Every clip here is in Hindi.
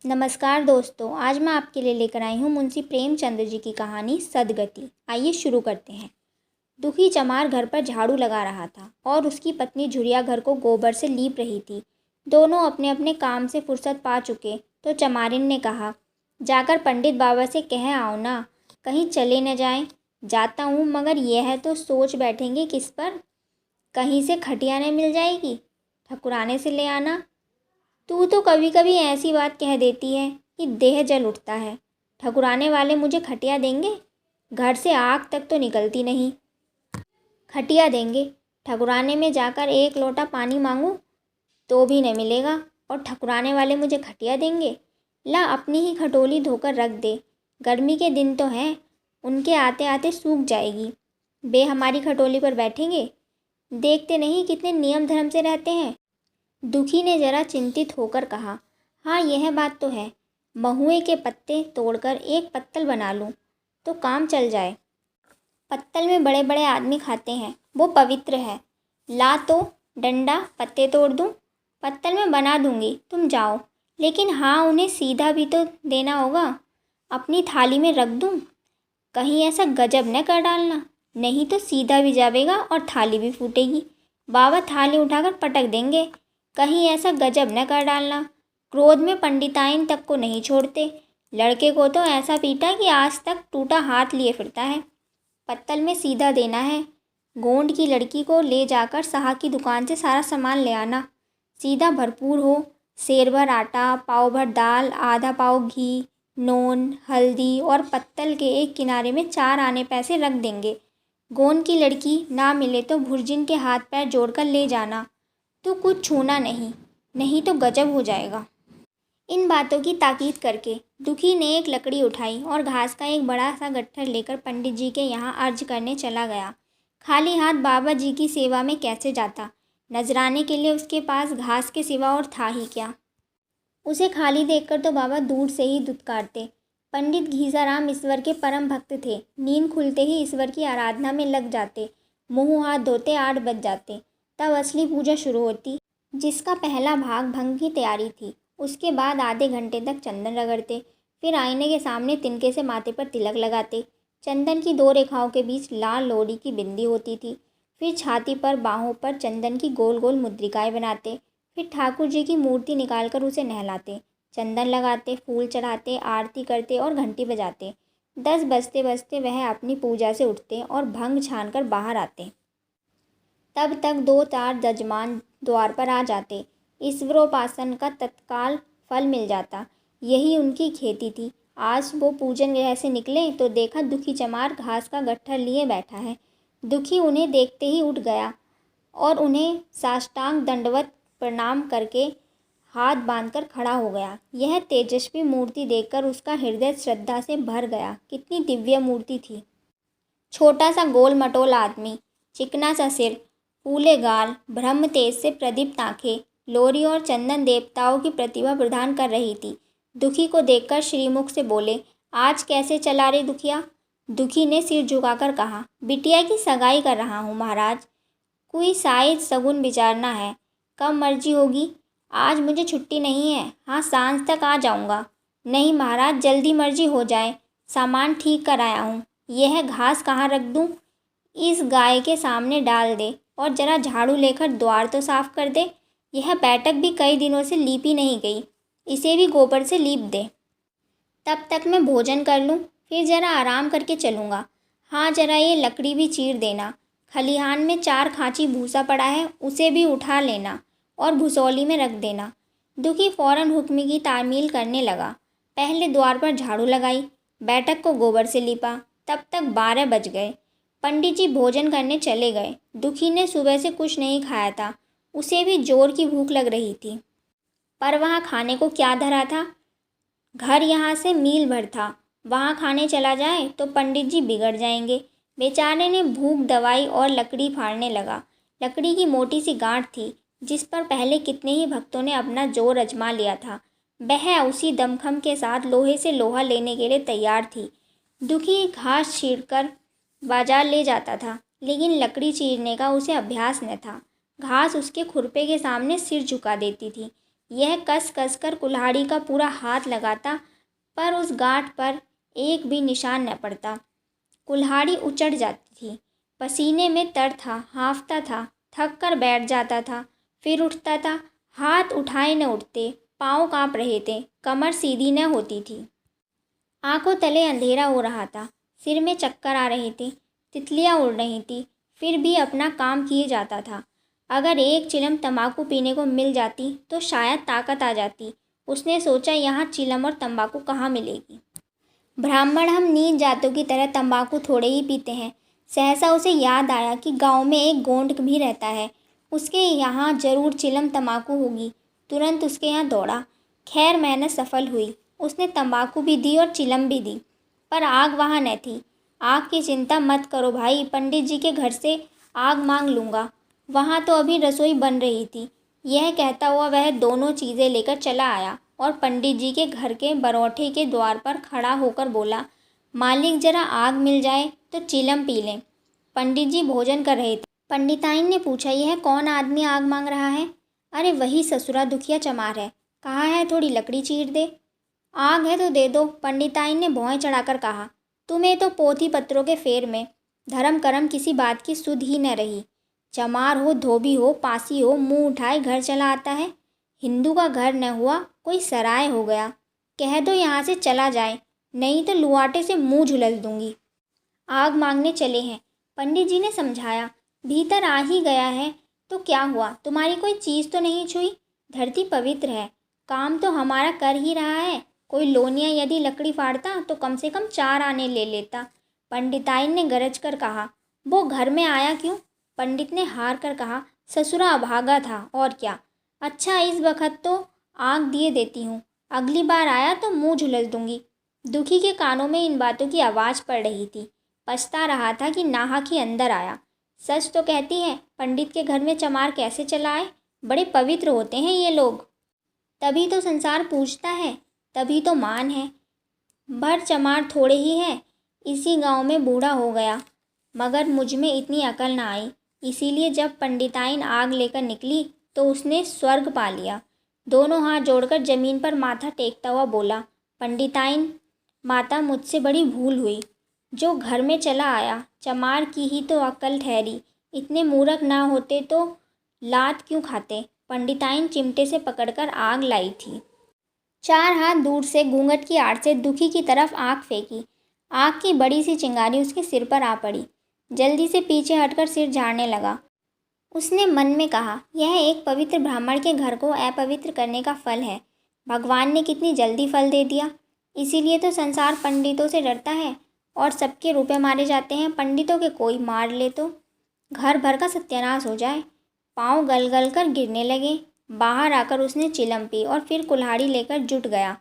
नमस्कार दोस्तों, आज मैं आपके लिए लेकर आई हूँ मुंशी प्रेमचंद जी की कहानी सदगति। आइए शुरू करते हैं। दुखी चमार घर पर झाड़ू लगा रहा था और उसकी पत्नी झुरिया घर को गोबर से लीप रही थी। दोनों अपने अपने काम से फुर्सत पा चुके तो चमारिन ने कहा, जाकर पंडित बाबा से कह आओ ना, कहीं चले न जाएं। जाता हूँ, मगर यह तो सोच बैठेंगे किस पर, कहीं से खटिया न मिल जाएगी, ठकुराने से ले आना। तू तो कभी कभी ऐसी बात कह देती है कि देह जल उठता है। ठकुराने वाले मुझे खटिया देंगे? घर से आग तक तो निकलती नहीं। खटिया देंगे? ठकुराने में जाकर एक लोटा पानी मांगूं तो भी न मिलेगा, और ठकुराने वाले मुझे खटिया देंगे? ला अपनी ही खटोली धोकर रख दे, गर्मी के दिन तो हैं, उनके आते आते सूख जाएगी। बे हमारी खटोली पर बैठेंगे? देखते नहीं कितने नियम धर्म से रहते हैं। दुखी ने जरा चिंतित होकर कहा, हाँ यह बात तो है, महुए के पत्ते तोड़कर एक पत्तल बना लूँ तो काम चल जाए। पत्तल में बड़े बड़े आदमी खाते हैं, वो पवित्र है। ला तो डंडा पत्ते तोड़ दूँ, पत्तल में बना दूँगी, तुम जाओ। लेकिन हाँ, उन्हें सीधा भी तो देना होगा, अपनी थाली में रख दूँ? कहीं ऐसा गजब न कर डालना, नहीं तो सीधा भी जावेगा और थाली भी फूटेगी। बाबा थाली उठाकर पटक देंगे। कहीं ऐसा गजब न कर डालना, क्रोध में पंडिताइन तक को नहीं छोड़ते। लड़के को तो ऐसा पीटा कि आज तक टूटा हाथ लिए फिरता है। पत्तल में सीधा देना है। गोंड की लड़की को ले जाकर साहा की दुकान से सारा सामान ले आना। सीधा भरपूर हो, सेर भर आटा, पाव भर दाल, आधा पाव घी, नून, हल्दी, और पत्तल के एक किनारे में 4 आने पैसे रख देंगे। गोंड की लड़की ना मिले तो भुर्जिन के हाथ पैर जोड़कर ले जाना। तो कुछ छूना नहीं, नहीं तो गजब हो जाएगा। इन बातों की ताकीद करके दुखी ने एक लकड़ी उठाई और घास का एक बड़ा सा गट्ठर लेकर पंडित जी के यहाँ अर्ज करने चला गया। खाली हाथ बाबा जी की सेवा में कैसे जाता? नजराने के लिए उसके पास घास के सिवा और था ही क्या? उसे खाली देखकर तो बाबा दूर से ही दुत्कारते। पंडित घीसाराम ईश्वर के परम भक्त थे। नींद खुलते ही ईश्वर की आराधना में लग जाते। मुँह हाथ धोते 8 बज जाते, तब असली पूजा शुरू होती, जिसका पहला भाग भंग की तैयारी थी। उसके बाद आधे घंटे तक चंदन रगड़ते, फिर आईने के सामने तिनके से माथे पर तिलक लगाते। चंदन की 2 रेखाओं के बीच लाल लोरी की बिंदी होती थी। फिर छाती पर बाहों पर चंदन की गोल गोल मुद्रिकाएं बनाते। फिर ठाकुर जी की मूर्ति निकालकर उसे नहलाते, चंदन लगाते, फूल चढ़ाते, आरती करते और घंटी बजाते। 10 बजते बजते वह अपनी पूजा से उठते और भंग छान कर बाहर आते। तब तक 2-4 जजमान द्वार पर आ जाते। ईश्वरोपासन का तत्काल फल मिल जाता। यही उनकी खेती थी। आज वो पूजन गृह से निकले तो देखा दुखी चमार घास का गट्ठर लिए बैठा है। दुखी उन्हें देखते ही उठ गया और उन्हें साष्टांग दंडवत प्रणाम करके हाथ बांधकर खड़ा हो गया। यह तेजस्वी मूर्ति देखकर उसका हृदय श्रद्धा से भर गया। कितनी दिव्य मूर्ति थी! छोटा सा गोल मटोल आदमी, चिकना सा सिर, फूले गाल, ब्रह्म तेज से प्रदीप्त आंखें, लोरी और चंदन देवताओं की प्रतिभा प्रदान कर रही थी। दुखी को देखकर श्रीमुख से बोले, आज कैसे चला रे दुखिया? दुखी ने सिर झुकाकर कहा, बिटिया की सगाई कर रहा हूँ महाराज, कोई शायद सगुन विचारना है। कब मर्जी होगी? आज मुझे छुट्टी नहीं है। हाँ, सांझ तक आ जाऊँगा। नहीं महाराज, जल्दी मर्जी हो जाए, सामान ठीक कर आया हूँ। यह घास कहाँ रख दूँ? इस गाय के सामने डाल दे और जरा झाड़ू लेकर द्वार तो साफ कर दे। यह बैठक भी कई दिनों से लीपी नहीं गई, इसे भी गोबर से लीप दे। तब तक मैं भोजन कर लूँ, फिर जरा आराम करके चलूँगा। हाँ, जरा ये लकड़ी भी चीर देना। खलिहान में 4 खांची भूसा पड़ा है, उसे भी उठा लेना और भुसौली में रख देना। दुखी फौरन हुक्म की तामील करने लगा। पहले द्वार पर झाड़ू लगाई, बैठक को गोबर से लीपा। तब तक 12 बज गए। पंडित जी भोजन करने चले गए। दुखी ने सुबह से कुछ नहीं खाया था, उसे भी जोर की भूख लग रही थी, पर वहाँ खाने को क्या धरा था? घर यहाँ से मील भर था, वहाँ खाने चला जाए तो पंडित जी बिगड़ जाएंगे। बेचारे ने भूख दवाई और लकड़ी फाड़ने लगा। लकड़ी की मोटी सी गांठ थी, जिस पर पहले कितने ही भक्तों ने अपना जोर आजमा लिया था। वह उसी दमखम के साथ लोहे से लोहा लेने के लिए तैयार थी। दुखी घास छीड़कर बाजार ले जाता था, लेकिन लकड़ी चीरने का उसे अभ्यास न था। घास उसके खुरपे के सामने सिर झुका देती थी। यह कस कस कर कुल्हाड़ी का पूरा हाथ लगाता, पर उस गांठ पर एक भी निशान न पड़ता। कुल्हाड़ी उचट जाती थी। पसीने में तर था, हाँफता था, थक कर बैठ जाता था, फिर उठता था। हाथ उठाए न उठते, पाँव काँप रहे थे, कमर सीधी न होती थी। आंखों तले अंधेरा हो रहा था, सिर में चक्कर आ रहे थे, तितलियां उड़ रही थी, फिर भी अपना काम किए जाता था। अगर एक चिलम तंबाकू पीने को मिल जाती तो शायद ताकत आ जाती। उसने सोचा, यहाँ चिलम और तंबाकू कहाँ मिलेगी। ब्राह्मण हम नीच जातों की तरह तंबाकू थोड़े ही पीते हैं। सहसा उसे याद आया कि गांव में एक गोंड भी रहता है, उसके यहाँ जरूर चिलम तंबाकू होगी। तुरंत उसके यहाँ दौड़ा। खैर मेहनत सफल हुई। उसने तंबाकू भी दी और चिलम भी दी, पर आग वहाँ न थी। आग की चिंता मत करो भाई, पंडित जी के घर से आग मांग लूँगा, वहाँ तो अभी रसोई बन रही थी। यह कहता हुआ वह दोनों चीज़ें लेकर चला आया और पंडित जी के घर के बरौठे के द्वार पर खड़ा होकर बोला, मालिक जरा आग मिल जाए तो चिलम पी लें। पंडित जी भोजन कर रहे थे। पंडिताइन ने पूछा, यह कौन आदमी आग मांग रहा है? अरे वही ससुरा दुखिया चमार है। कहाँ है, थोड़ी लकड़ी चीर दे। आग है तो दे दो, पंडिताइन ने भौहें चढ़ाकर कहा। तुम्हें तो पोथी पत्रों के फेर में धर्म कर्म किसी बात की सुध ही न रही। चमार हो, धोबी हो, पासी हो, मुंह उठाए घर चला आता है। हिंदू का घर न हुआ, कोई सराय हो गया। कह दो यहाँ से चला जाए, नहीं तो लुआटे से मुंह झुलस दूंगी। आग मांगने चले हैं, पंडित जी ने समझाया। भीतर आ ही गया है तो क्या हुआ, तुम्हारी कोई चीज़ तो नहीं छुई। धरती पवित्र है, काम तो हमारा कर ही रहा है। कोई लोनिया यदि लकड़ी फाड़ता तो कम से कम 4 आने ले लेता। पंडिताइन ने गरज कर कहा। वो घर में आया क्यों? पंडित ने हार कर कहा, ससुरा अभागा था और क्या। अच्छा, इस वक्त तो आग दिए देती हूँ, अगली बार आया तो मुंह झुलस दूंगी। दुखी के कानों में इन बातों की आवाज़ पड़ रही थी। पछता रहा था कि नाहक ही अंदर आया। सच तो कहती है, पंडित के घर में चमार कैसे चला आए? बड़े पवित्र होते हैं ये लोग, तभी तो संसार पूछता है, तभी तो मान है। भर चमार थोड़े ही है, इसी गांव में बूढ़ा हो गया, मगर मुझ में इतनी अकल ना आई। इसीलिए जब पंडिताइन आग लेकर निकली तो उसने स्वर्ग पा लिया। दोनों हाथ जोड़कर जमीन पर माथा टेकता हुआ बोला, पंडिताइन माता, मुझसे बड़ी भूल हुई। जो घर में चला आया, चमार की ही तो अक्ल ठहरी। इतने मूर्ख ना होते तो लात क्यों खाते। पंडिताइन चिमटे से पकड़कर आग लाई थी। 4 हाथ दूर से घूंघट की आड़ से दुखी की तरफ आँख फेंकी। आग की बड़ी सी चिंगारी उसके सिर पर आ पड़ी। जल्दी से पीछे हटकर सिर झाड़ने लगा। उसने मन में कहा, यह एक पवित्र ब्राह्मण के घर को अपवित्र करने का फल है। भगवान ने कितनी जल्दी फल दे दिया। इसीलिए तो संसार पंडितों से डरता है और सबके रुपए मारे जाते हैं। पंडितों के कोई मार ले तो घर भर का सत्यानाश हो जाए। पाँव गल गल कर गिरने लगे। बाहर आकर उसने चिलम पी और फिर कुल्हाड़ी लेकर जुट गया।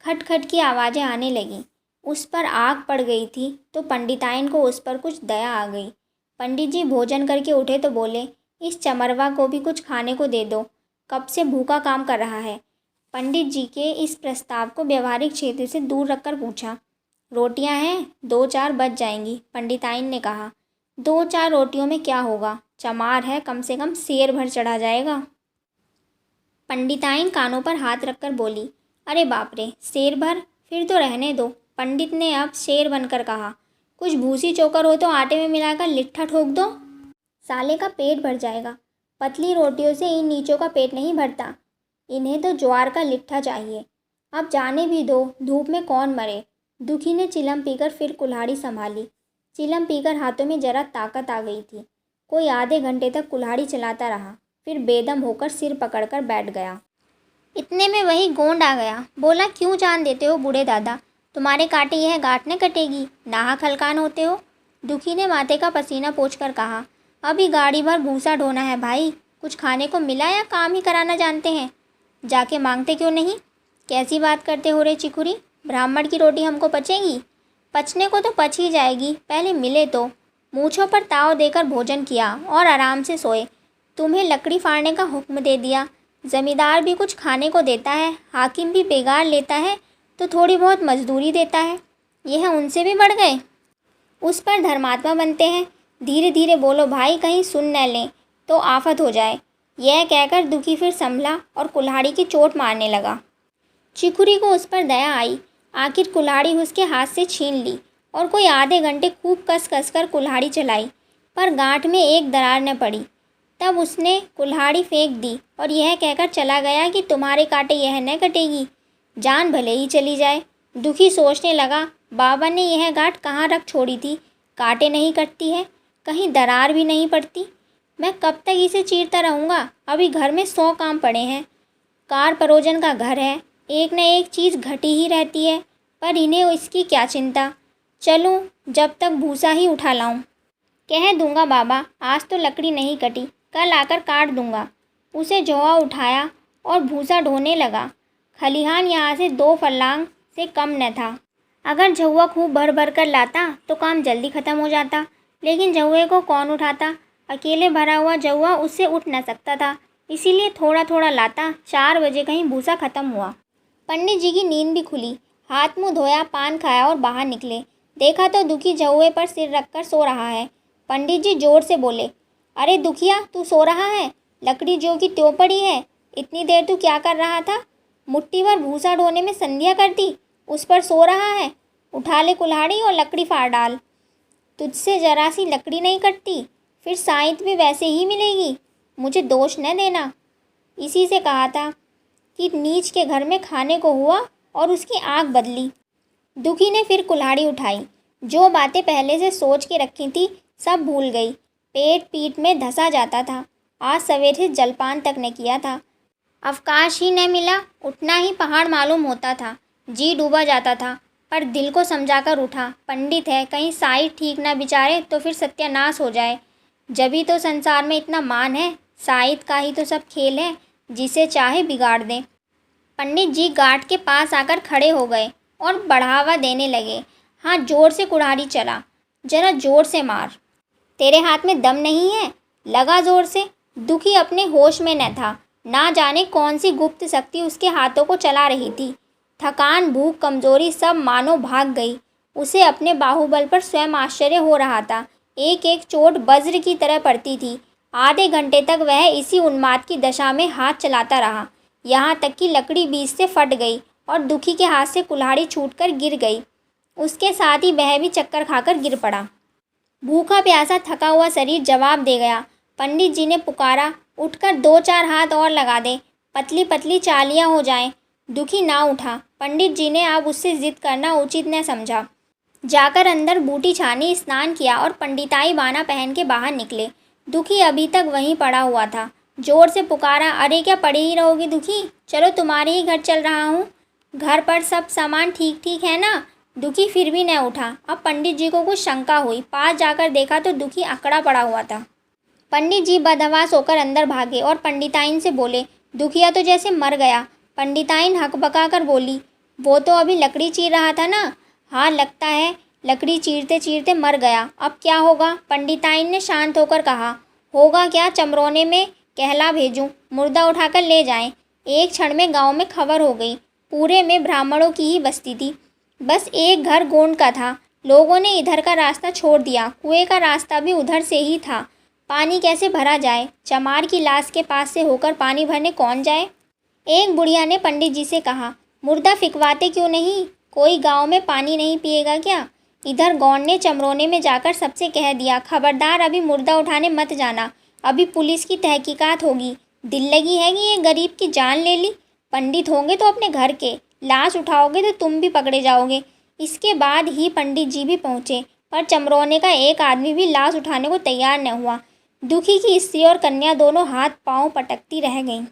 खटखट की आवाज़ें आने लगीं। उस पर आग पड़ गई थी तो पंडिताइन को उस पर कुछ दया आ गई। पंडित जी भोजन करके उठे तो बोले, इस चमरवा को भी कुछ खाने को दे दो, कब से भूखा काम कर रहा है। पंडित जी के इस प्रस्ताव को व्यवहारिक क्षेत्र से दूर रखकर पूछा, रोटियां हैं, 2-4 बच जाएंगी। पंडिताइन ने कहा, 2-4 रोटियों में क्या होगा, चमार है, कम से कम सेर भर चढ़ा जाएगा। पंडिताइन कानों पर हाथ रखकर बोली, अरे बाप रे, सेर भर, फिर तो रहने दो। पंडित ने अब शेर बनकर कहा, कुछ भूसी चोकर हो तो आटे में मिलाकर लिट्ठा ठोक दो, साले का पेट भर जाएगा। पतली रोटियों से इन नीचों का पेट नहीं भरता, इन्हें तो ज्वार का लिट्ठा चाहिए। अब जाने भी दो, धूप में कौन मरे। दुखी ने चिलम पीकर फिर कुल्हाड़ी संभाली। चिलम पीकर हाथों में जरा ताकत आ गई थी। कोई आधे घंटे तक कुल्हाड़ी चलाता रहा, फिर बेदम होकर सिर पकड़कर बैठ गया। इतने में वही गोंड आ गया। बोला, क्यों जान देते हो बूढ़े दादा, तुम्हारे कांटे यह गांठ न कटेगी, नाहक हलकान होते हो। दुखी ने माथे का पसीना पोंछकर कहा, अभी गाड़ी भर भूसा ढोना है भाई, कुछ खाने को मिला या काम ही कराना जानते हैं। जाके मांगते क्यों नहीं। कैसी बात करते हो रे चिकुरी, ब्राह्मण की रोटी हमको पचेगी? पचने को तो पच ही जाएगी, पहले मिले तो। मूँछों पर ताव देकर भोजन किया और आराम से सोए। तुम्हें लकड़ी फाड़ने का हुक्म दे दिया। ज़मींदार भी कुछ खाने को देता है, हाकिम भी बेगार लेता है तो थोड़ी बहुत मजदूरी देता है। यह उनसे भी बढ़ गए, उस पर धर्मात्मा बनते हैं। धीरे धीरे बोलो भाई, कहीं सुन न लें तो आफत हो जाए। यह कहकर दुखी फिर संभला और कुल्हाड़ी की चोट मारने लगा। चिकुरी को उस पर दया आई। आखिर कुल्हाड़ी उसके हाथ से छीन ली और कोई आधे घंटे खूब कस कस कर कुल्हाड़ी चलाई, पर गांठ में एक दरार न पड़ी। तब उसने कुल्हाड़ी फेंक दी और यह कहकर चला गया कि तुम्हारे कांटे यह न कटेगी, जान भले ही चली जाए। दुखी सोचने लगा, बाबा ने यह गांठ कहाँ रख छोड़ी थी, कांटे नहीं कटती है, कहीं दरार भी नहीं पड़ती। मैं कब तक इसे चीरता रहूँगा, अभी घर में 100 काम पड़े हैं। कार परोजन का घर है, एक न एक चीज़ घटी ही रहती है, पर इन्हें इसकी क्या चिंता। चलूँ, जब तक भूसा ही उठा लाऊं। कह दूंगा बाबा, आज तो लकड़ी नहीं कटी, कल आकर काट दूंगा। उसे झोआ उठाया और भूसा ढोने लगा। खलिहान यहाँ से 2 फर्लांग से कम न था। अगर झौआ खूब भर भर कर लाता तो काम जल्दी ख़त्म हो जाता, लेकिन झौए को कौन उठाता। अकेले भरा हुआ झौआ उससे उठ न सकता था, इसीलिए थोड़ा थोड़ा लाता। 4 बजे कहीं भूसा ख़त्म हुआ। पंडित जी की नींद भी खुली। हाथ मुँह धोया, पान खाया और बाहर निकले। देखा तो दुखी झौए पर सिर रखकर सो रहा है। पंडित जी जोर से बोले, अरे दुखिया, तू सो रहा है? लकड़ी जो की त्यों पड़ी है, इतनी देर तू क्या कर रहा था? मुट्ठी भर भूसा ढोने में संध्या कर दी, उस पर सो रहा है। उठा ले कुल्हाड़ी और लकड़ी फाड़ डाल। तुझसे जरा सी लकड़ी नहीं कटती, फिर साइत भी वैसे ही मिलेगी। मुझे दोष न देना। इसी से कहा था कि नीच के घर में खाने को हुआ और उसकी आँख बदली। दुखी ने फिर कुल्हाड़ी उठाई। जो बातें पहले से सोच के रखी थी सब भूल गई। पेट पीठ में धंसा जाता था। आज सवेरे से जलपान तक न किया था। अवकाश ही न मिला, उठना ही पहाड़ मालूम होता था। जी डूबा जाता था, पर दिल को समझाकर उठा। पंडित है, कहीं साइट ठीक ना बिचारे तो फिर सत्यानाश हो जाए। जभी तो संसार में इतना मान है, साइट का ही तो सब खेल है, जिसे चाहे बिगाड़ दें। पंडित जी गार्ड के पास आकर खड़े हो गए और बढ़ावा देने लगे। हाँ, जोर से कुल्हाड़ी चला, जरा जोर से मार। तेरे हाथ में दम नहीं है, लगा जोर से। दुखी अपने होश में न था। ना जाने कौन सी गुप्त शक्ति उसके हाथों को चला रही थी। थकान, भूख, कमजोरी सब मानो भाग गई। उसे अपने बाहुबल पर स्वयं आश्चर्य हो रहा था। एक एक चोट वज्र की तरह पड़ती थी। आधे घंटे तक वह इसी उन्माद की दशा में हाथ चलाता रहा, यहाँ तक कि लकड़ी बीच से फट गई और दुखी के हाथ से कुल्हाड़ी छूटकर गिर गई। उसके साथ ही वह भी चक्कर खाकर गिर पड़ा। भूखा प्यासा थका हुआ शरीर जवाब दे गया। पंडित जी ने पुकारा, उठकर 2-4 हाथ और लगा दे, पतली पतली चालियाँ हो जाएं। दुखी ना उठा। पंडित जी ने अब उससे जिद करना उचित न समझा। जाकर अंदर बूटी छानी, स्नान किया और पंडिताई बाना पहन के बाहर निकले। दुखी अभी तक वहीं पड़ा हुआ था। जोर से पुकारा, अरे क्या पड़े ही रहोगे दुखी, चलो तुम्हारे ही घर चल रहा हूँ। घर पर सब सामान ठीक ठीक है ना? दुखी फिर भी न उठा। अब पंडित जी को कुछ शंका हुई। पास जाकर देखा तो दुखी अकड़ा पड़ा हुआ था। पंडित जी बदहवास होकर अंदर भागे और पंडिताइन से बोले, दुखिया तो जैसे मर गया। पंडिताइन हकबका कर बोली, वो तो अभी लकड़ी चीर रहा था ना? हाँ, लगता है लकड़ी चीरते चीरते मर गया। अब क्या होगा? पंडिताइन ने शांत होकर कहा, होगा क्या, चमरोने में कहला भेजूं, मुर्दा उठाकर ले जाएं। एक क्षण में गांव में खबर हो गई। पूरे में ब्राह्मणों की ही बस्ती थी। बस एक घर गोंड का था। लोगों ने इधर का रास्ता छोड़ दिया। कुएं का रास्ता भी उधर से ही था। पानी कैसे भरा जाए? चमार की लाश के पास से होकर पानी भरने कौन जाए? एक बुढ़िया ने पंडित जी से कहा, मुर्दा फिकवाते क्यों नहीं? कोई गांव में पानी नहीं पिएगा क्या? इधर गौंड ने चमरोने में जाकर सबसे कह दिया, खबरदार अभी मुर्दा उठाने मत जाना, अभी पुलिस की तहकीकात होगी। दिल लगी है कि ये गरीब की जान ले ली। पंडित होंगे तो अपने घर के, लाश उठाओगे तो तुम भी पकड़े जाओगे। इसके बाद ही पंडित जी भी पहुँचे, पर चमरोने का एक आदमी भी लाश उठाने को तैयार न हुआ। दुखी की स्त्री और कन्या दोनों हाथ पांव पटकती रह गईं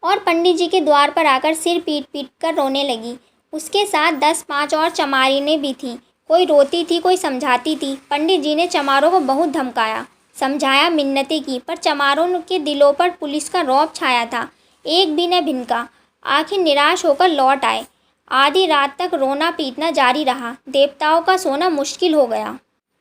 और पंडित जी के द्वार पर आकर सिर पीट पीट कर रोने लगी। उसके साथ 10-5 और चमारिनें भी थीं। कोई रोती थी, कोई समझाती थी। पंडित जी ने चमारों को बहुत धमकाया, समझाया, मिन्नतें की, पर चमारों के दिलों पर पुलिस का रौब छाया था। एक भी न भिनका। आखिर निराश होकर लौट आए। आधी रात तक रोना पीटना जारी रहा। देवताओं का सोना मुश्किल हो गया,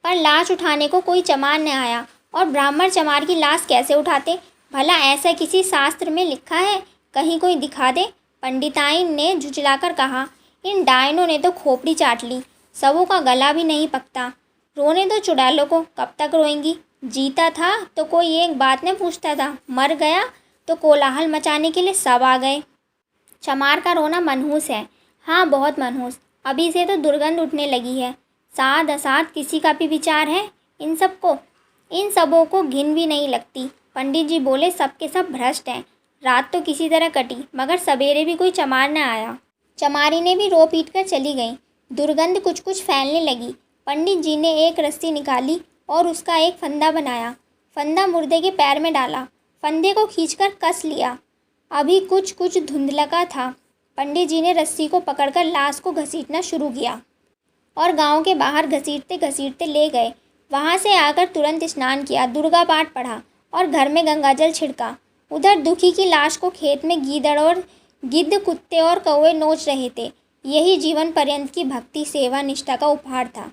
पर लाश उठाने को कोई चमार न आया। और ब्राह्मण चमार की लाश कैसे उठाते? भला ऐसा किसी शास्त्र में लिखा है? कहीं कोई दिखा दे। पंडिताइन ने झुंझलाकर कहा, इन डायनों ने तो खोपड़ी चाट ली, सबों का गला भी नहीं पकता। रोने दो चुड़ैलों को, कब तक रोएंगी? जीता था तो कोई एक बात न पूछता था, मर गया तो कोलाहल मचाने के लिए सब आ गए। चमार का रोना मनहूस है, हाँ बहुत मनहूस। अभी से तो दुर्गंध उठने लगी है। साध असाध किसी का भी विचार है इन सबों को घिन भी नहीं लगती। पंडित जी बोले सब के सब भ्रष्ट हैं। रात तो किसी तरह कटी, मगर सवेरे भी कोई चमार न आया। चमारी ने भी रो पीट कर चली गई। दुर्गंध कुछ कुछ फैलने लगी। पंडित जी ने एक रस्सी निकाली और उसका एक फंदा बनाया। फंदा मुर्दे के पैर में डाला, फंदे को खींचकर कस लिया। अभी कुछ कुछ धुंधलका था। पंडित जी ने रस्सी को पकड़कर लाश को घसीटना शुरू किया और गांव के बाहर घसीटते घसीटते ले गए। वहां से आकर तुरंत स्नान किया, दुर्गा पाठ पढ़ा और घर में गंगाजल छिड़का। उधर दुखी की लाश को खेत में गीदड़ और गिद्ध, कुत्ते और कौवे नोच रहे थे। यही जीवन पर्यंत की भक्ति, सेवा, निष्ठा का उपहार था।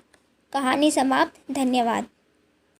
कहानी समाप्त। धन्यवाद।